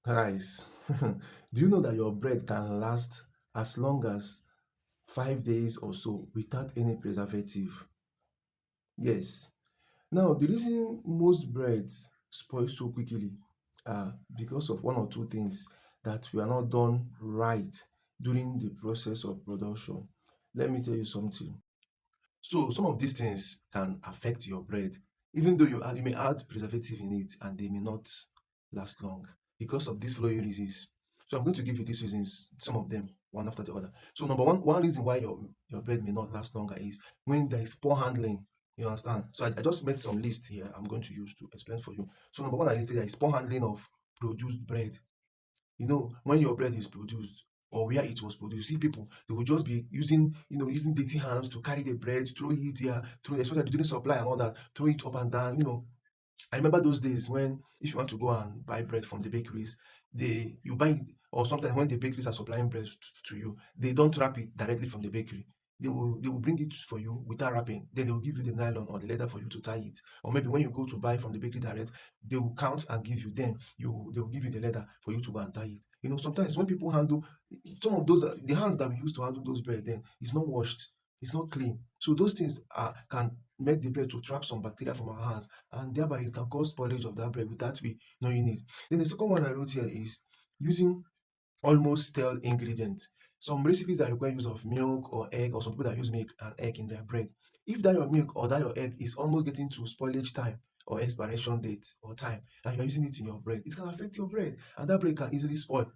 Guys, do you know that your bread can last as long as 5 days or so without any preservative? Yes. Now, the reason most breads spoil so quickly are because of one or two things that were not done right during the process of production. Let me tell you something. So some of these things can affect your bread, even though you may add preservative in it and they may not last long because of these following reasons. So I'm going to give you these reasons, some of them, one after the other. So number one reason why your bread may not last longer is when there is poor handling. You understand? So I just made some list here I'm going to use to explain for you. So number one, I listed there is poor handling of produced bread. When your bread is produced or where it was produced, you see people, they will just be using dirty hands to carry the bread, throw it there, especially during supply and all that, throw it up and down. I remember those days when if you want to go and buy bread from the bakeries, you buy it, or sometimes when the bakeries are supplying bread to you, they don't wrap it directly from the bakery. They will bring it for you without wrapping. Then they will give you the nylon or the leather for you to tie it. Or maybe when you go to buy from the bakery direct, they will count and give you. Then they will give you the leather for you to go and tie it. Sometimes when people handle some of those, the hands that we use to handle those bread, then it's not washed, it's not clean. So those things can make the bread to trap some bacteria from our hands, and thereby it can cause spoilage of that bread without we knowing it. Then the second one I wrote here is using almost stale ingredients. Some recipes that require use of milk or egg, or some people that use milk and egg in their bread. If that your milk or that your egg is almost getting to spoilage time or expiration date or time, and you're using it in your bread, it can affect your bread, and that bread can easily spoil.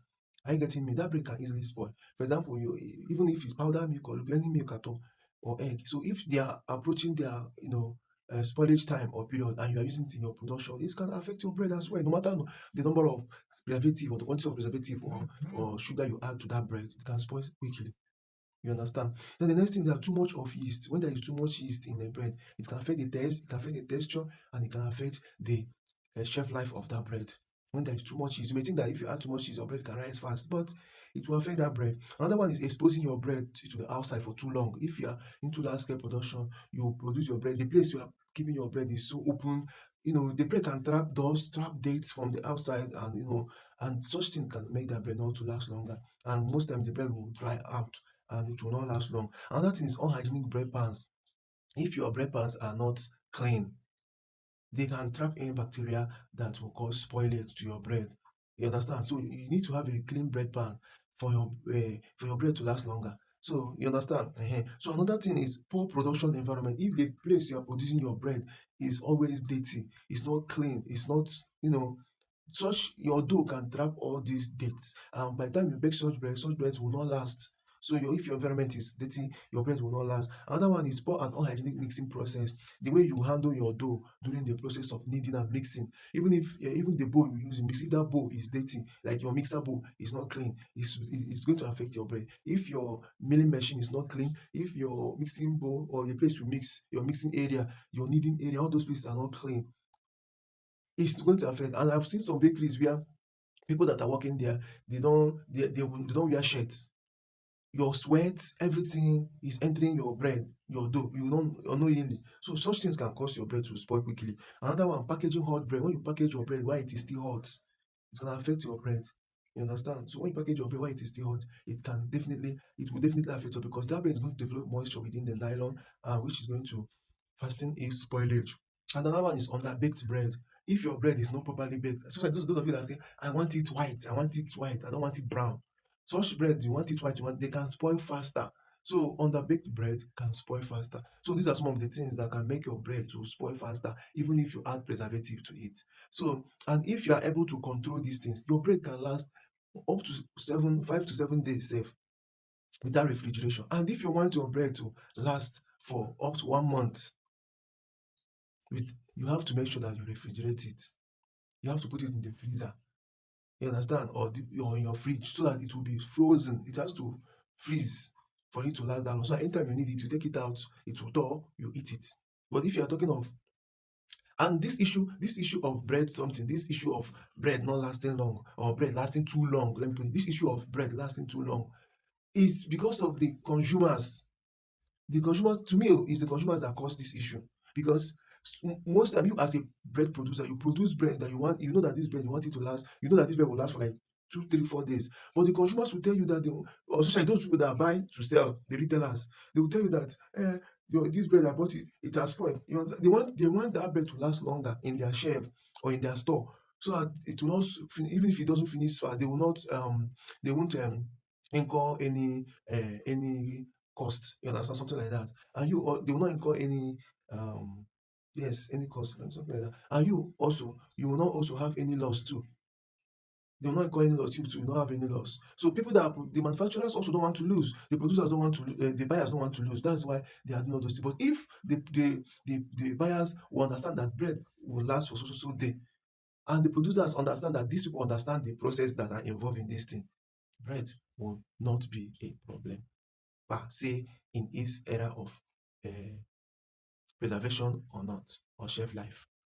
Are you getting me? That bread can easily spoil. For example, even if it's powdered milk or any milk at all or egg. So if they are approaching their spoilage time or period, and you are using it in your production, it can affect your bread as well. No matter the number of preservative or the quantity of preservative or sugar you add to that bread, it can spoil quickly. You understand? Then the next thing, there are too much of yeast. When there is too much yeast in the bread, it can affect the taste, it can affect the texture, and it can affect the shelf life of that bread. When there is too much yeast, you may think that if you add too much yeast, your bread can rise fast, but it will affect that bread. Another one is exposing your bread to the outside for too long. If you are into large scale production, you produce your bread, the place you are keeping your bread is so open. The bread can trap dust, trap dates from the outside, and such thing can make that bread not to last longer. And most times the bread will dry out and it will not last long. Another thing is unhygienic bread pans. If your bread pans are not clean, they can trap in bacteria that will cause spoilage to your bread. You understand? So you need to have a clean bread pan for your bread to last longer. So you understand? So another thing is poor production environment. If the place you are producing your bread is always dirty, it's not clean, it's not, such your dough can trap all these dates, and by the time you bake such bread will not last. So if your environment is dirty, your bread will not last. Another one is poor and unhygienic mixing process. The way you handle your dough during the process of kneading and mixing, even the bowl you use in mix, if that bowl is dirty, like your mixer bowl is not clean, it's going to affect your bread. If your milling machine is not clean, if your mixing bowl or the place you mix, your mixing area, your kneading area, all those places are not clean, it's going to affect. And I've seen some bakeries where people that are working there, they don't wear shirts. Your sweat, everything is entering your bread, your dough, you know, unknowingly. So such things can cause your bread to spoil quickly. Another one, packaging hot bread. When you package your bread while it is still hot, it's gonna affect your bread. You understand? So when you package your bread while it is still hot, it will definitely affect you, because that bread is going to develop moisture within the nylon, which is going to fasten its spoilage. And another one is underbaked bread. If your bread is not properly baked, especially those of you that say, I want it white, I don't want it brown. Such bread, you want it white, they can spoil faster. So underbaked bread can spoil faster. So these are some of the things that can make your bread to spoil faster, even if you add preservative to it. So, and if you are able to control these things, your bread can last up to 5 to 7 days safe without refrigeration. And if you want your bread to last for up to 1 month, you have to make sure that you refrigerate it. You have to put it in the freezer. You understand? Or in your fridge, so that it will be frozen. It has to freeze for it to last that long. So anytime you need it, you take it out, it will thaw, you eat it. But if you are talking of, and this issue of bread something, this issue of bread not lasting long or bread lasting too long, let me put it, this issue of bread lasting too long is because of the consumers. The consumers, to me, is the consumers that cause this issue, because Most time, you as a bread producer, you produce bread that you want, you know that this bread, you want it to last, you know that this bread will last for like 2, 3, 4 days. But the consumers will tell you that they, or especially those people that buy to sell, the retailers, they will tell you that this bread I bought, it has spoiled. You understand? They want that bread to last longer in their shelf or in their store, so that it will not even if it doesn't finish fast, they will not they won't incur any cost. You understand, something like that. And you, or they will not incur any um yes, any cost, something like that. And you also, you will not also have any loss too. They will not incur any loss, you too will not have any loss. So people that the manufacturers also don't want to lose, the producers don't want to the buyers don't want to lose. That's why they are doing all those things. But if the buyers will understand that bread will last for so day, and the producers understand that these people understand the process that are involved in this thing, bread will not be a problem per se in its era of uh, preservation or not, or shelf life.